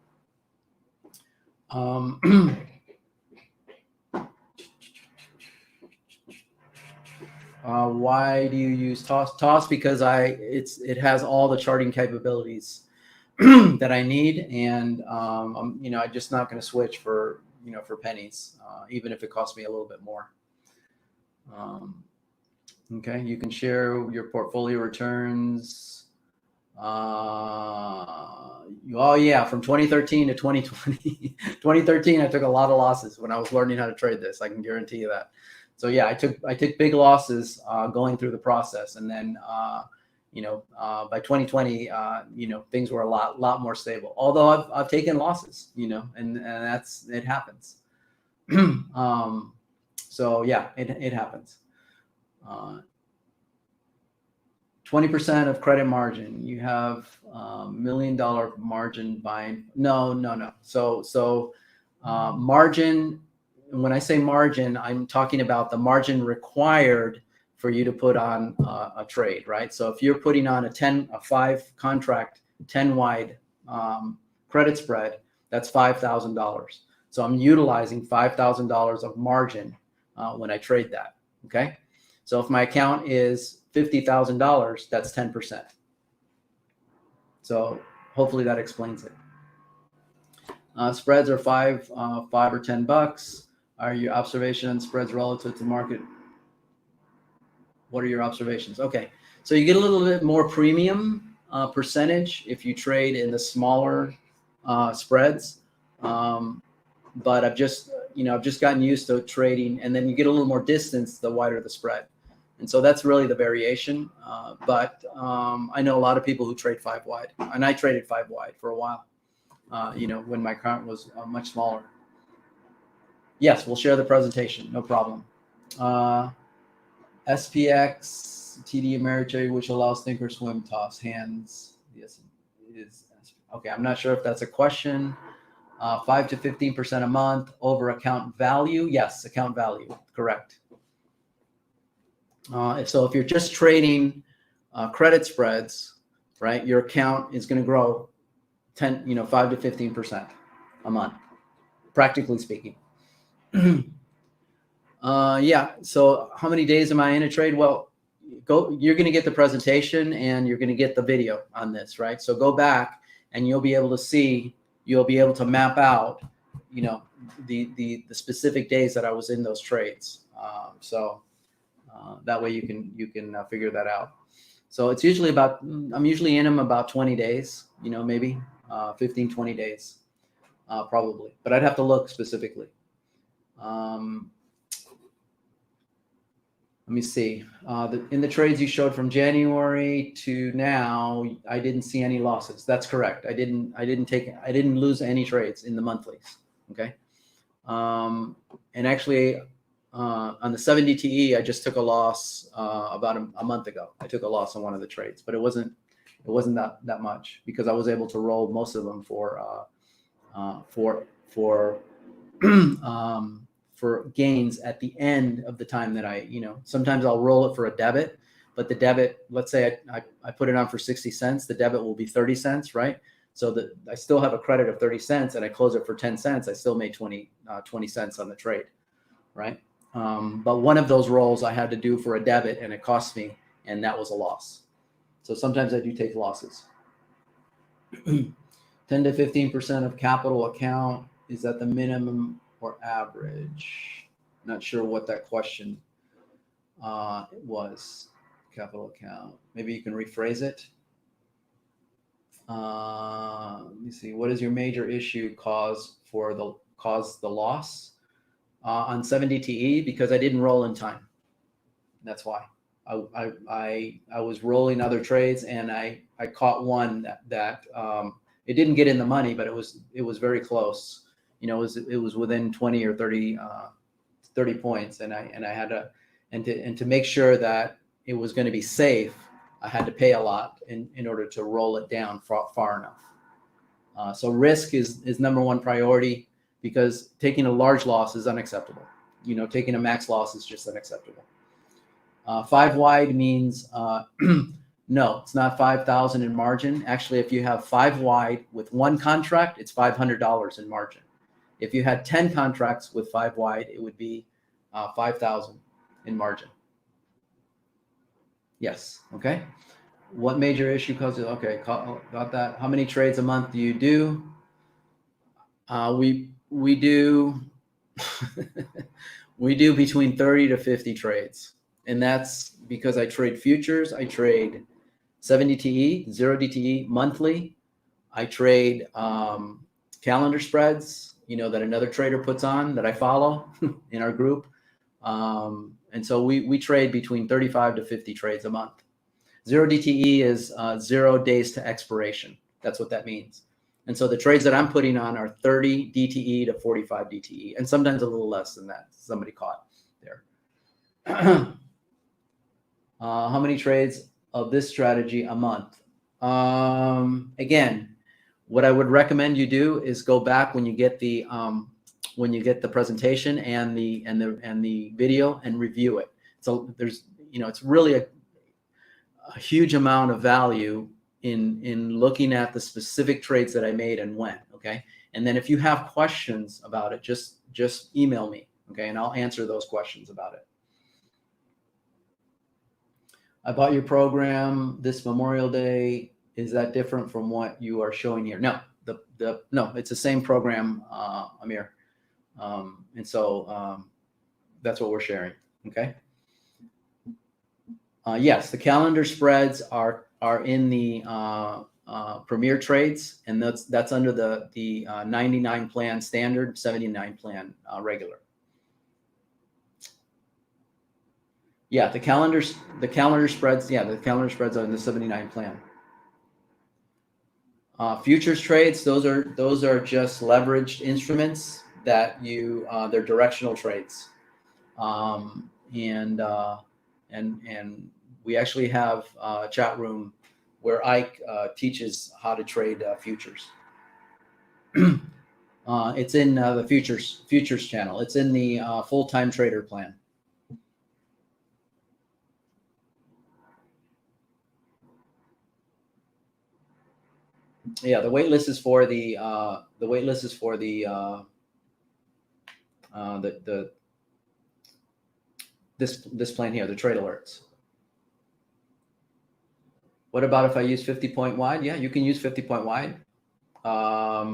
Why do you use TOS? TOS because it has all the charting capabilities that I need, and I'm just not going to switch for pennies, even if it costs me a little bit more. Okay, you can share your portfolio returns. Oh yeah, from 2013 to 2020. 2013, I took a lot of losses when I was learning how to trade this. I can guarantee you that. So yeah, I took big losses going through the process, and then by 2020, things were a lot more stable. Although I've taken losses, and it happens. So yeah, it happens. 20% of credit margin. You have $1 million margin buying. No. So margin, when I say margin, I'm talking about the margin required for you to put on a trade, right? So if you're putting on a 5 contract, 10 wide credit spread, that's $5,000. So I'm utilizing $5,000 of margin when I trade that, okay? So if my account is $50,000, that's 10%. So hopefully that explains it. Spreads are $5 or $10. Are your observations on spreads relative to market? What are your observations? Okay, so you get a little bit more premium percentage if you trade in the smaller spreads. But I've just gotten used to trading, and then you get a little more distance the wider the spread. And so that's really the variation. But I know a lot of people who trade 5 wide, and I traded 5 wide for a while, when my account was much smaller. Yes, we'll share the presentation, no problem. SPX, TD Ameritrade, which allows thinkorswim toss hands. Yes, it is. Okay, I'm not sure if that's a question. 5 to 15% a month over account value. Yes, account value, correct. So if you're just trading credit spreads, right, your account is going to grow 5 to 15% a month, practically speaking. Yeah. So how many days am I in a trade? Well, you're going to get the presentation and you're going to get the video on this, right? So go back and you'll be able to see, you'll be able to map out, the specific days that I was in those trades. That way you can figure that out. So it's usually I'm usually in them about 20 days, maybe 15, 20 days, probably, but I'd have to look specifically. Let me see. In the trades you showed from January to now, I didn't see any losses. That's correct. I didn't lose any trades in the monthlies. Okay. And actually, on the 70 TE, I just took a loss about a month ago. I took a loss on one of the trades, but it wasn't that much because I was able to roll most of them for gains at the end of the time that sometimes I'll roll it for a debit, but the debit, let's say I put it on for 60 cents, the debit will be 30 cents, right? So that I still have a credit of 30 cents and I close it for 10 cents. I still made 20 cents on the trade, right? But one of those rolls I had to do for a debit and it cost me, and that was a loss. So sometimes I do take losses. 10 to 15% of capital account, is that the minimum or average? Not sure what that question was. Capital account. Maybe you can rephrase it. Let me see. What is your major issue cause the loss on 70 TE? Because I didn't roll in time. That's why. I was rolling other trades and I caught one that it didn't get in the money, but it was very close. It was within 20 or 30 points, and I had to make sure that it was going to be safe. I had to pay a lot in order to roll it down far enough. So risk is number one priority, because taking a large loss is unacceptable. Taking a max loss is just unacceptable. 5 wide means no, it's not 5,000 in margin. Actually, if you have 5 wide with one contract, it's $500 in margin. If you had 10 contracts with 5 wide, it would be 5,000 in margin. Yes. Okay. What major issue causes? Okay, got that. How many trades a month do you do? We do we do between 30 to 50 trades, and that's because I trade futures. I trade 70 TE, 0 DTE monthly. I trade calendar spreads, that another trader puts on that I follow in our group. And so we trade between 35 to 50 trades a month. 0 DTE is 0 days to expiration. That's what that means. And so the trades that I'm putting on are 30 DTE to 45 DTE, and sometimes a little less than that. Somebody caught there. How many trades of this strategy a month. Again, what I would recommend you do is go back when you get the presentation and the video and review it. So there's, it's really a huge amount of value in looking at the specific trades that I made and when. Okay, and then if you have questions about it, just email me. Okay, and I'll answer those questions about it. I bought your program this Memorial Day. Is that different from what you are showing here? No, no, it's the same program, Amir. And so that's what we're sharing. Okay. Yes, the calendar spreads are in the Premier trades, and that's under the 99 plan standard, 79 plan regular. Yeah, the calendar spreads. Yeah, the calendar spreads are in the 79 plan. Futures trades, those are just leveraged instruments that they're directional trades, and we actually have a chat room where Ike teaches how to trade futures. It's in the futures channel. It's in the full-time trader plan. Yeah, the wait list is for this plan here, the trade alerts. What about if I use 50-point wide? Yeah, you can use 50-point wide. I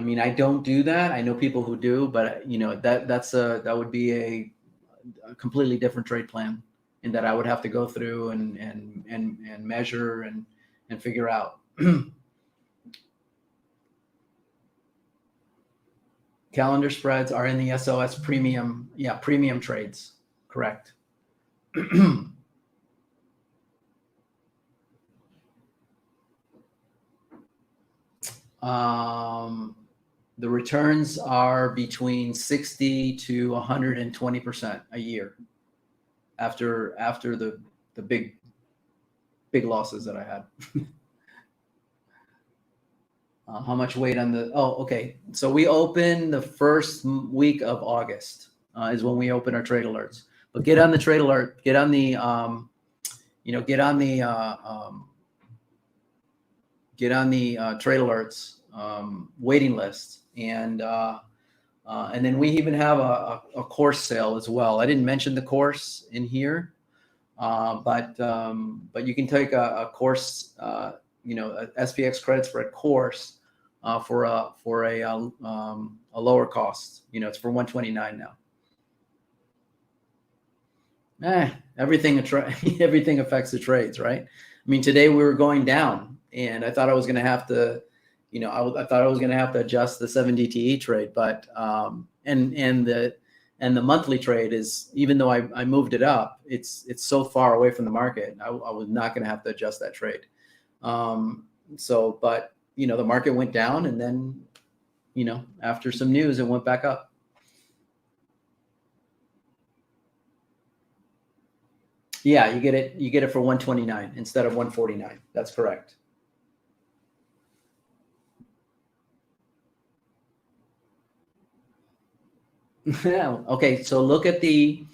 mean, I don't do that. I know people who do, but that would be a completely different trade plan, in that I would have to go through and measure and figure out. Calendar spreads are in the SOS premium. Yeah, premium trades. Correct. The returns are between 60 to 120% a year after the big losses that I had. How much weight on the, okay. So we open the first week of August is when we open our trade alerts. But get on the trade alert, get on the trade alerts waiting list, and then we even have a course sale as well. I didn't mention the course in here, but you can take a course, a SPX credit spread course for a lower cost. It's for $129 now. Everything affects the trades, right? I mean, today we were going down, and I thought I was going to have to, I thought I was going to have to adjust the 7 DTE trade, but and the monthly trade is, even though I moved it up, it's so far away from the market. I was not going to have to adjust that trade. But the market went down, and then after some news, it went back up. Yeah, you get it for $129 instead of $149. That's correct. Okay, so look at the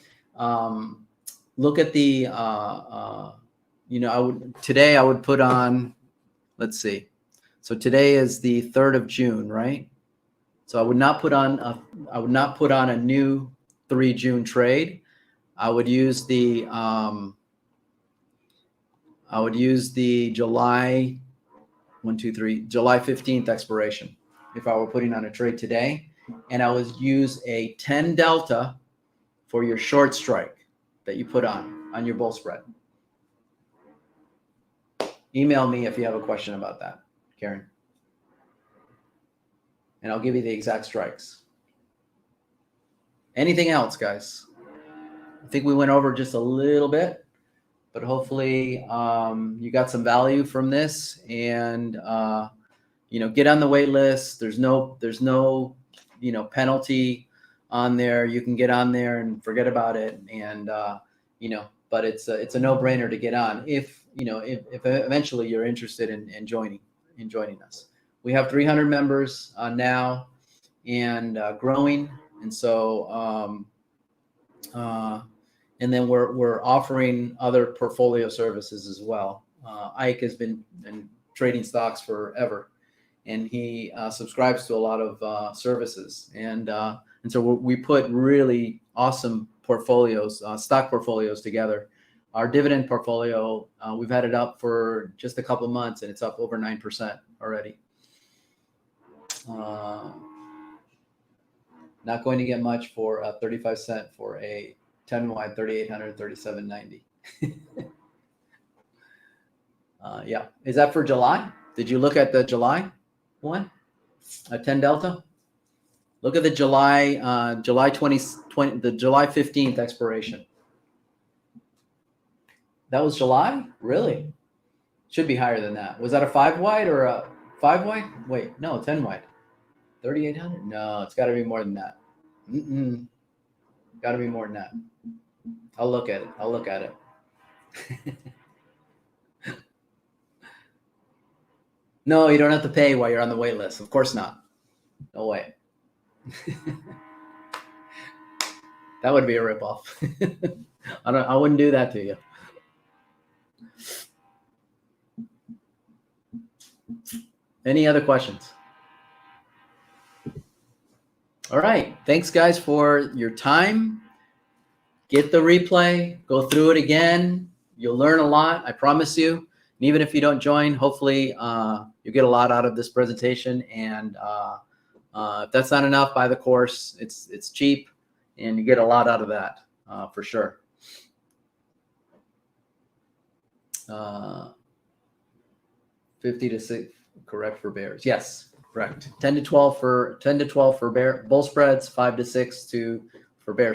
today I would put on, let's see. So today is the 3rd of June, right? So I would not put on a new 3 June trade. I would use the July 15th expiration if I were putting on a trade today, and I would use a 10 delta for your short strike that you put on your bull spread. Email me if you have a question about that, Karen, and I'll give you the exact strikes. Anything else, guys? I think we went over just a little bit, but hopefully you got some value from this, and get on the wait list. There's no penalty on there. You can get on there and forget about it, and but it's a no-brainer to get on if eventually you're interested in joining us. We have 300 members now and growing, and so and then we're offering other portfolio services as well. Ike has been trading stocks forever, and he subscribes to a lot of services, and so we put really awesome portfolios, stock portfolios together. Our dividend portfolio, we've had it up for just a couple of months, and it's up over 9% already. Not going to get much for 35 cents for a 10 wide 3,800, 37.90. Yeah, is that for July? Did you look at the July one? A 10 delta? Look at the July 20, the July 15th expiration. That was July? Really? Should be higher than that. Was that a 5 wide or a 5 wide? Wait, no, 10 wide. 3,800? No, it's got to be more than that. Got to be more than that. I'll look at it. No, you don't have to pay while you're on the wait list. Of course not. No way. That would be a ripoff. I wouldn't do that to you. Any other questions? All right. Thanks, guys, for your time. Get the replay. Go through it again. You'll learn a lot. I promise you. And even if you don't join, hopefully you get a lot out of this presentation. And if that's not enough, buy the course. It's cheap, and you get a lot out of that for sure. 50 to 6, correct for bears. Yes, correct. 10 to 12 for bear bull spreads. 5 to 6 for bear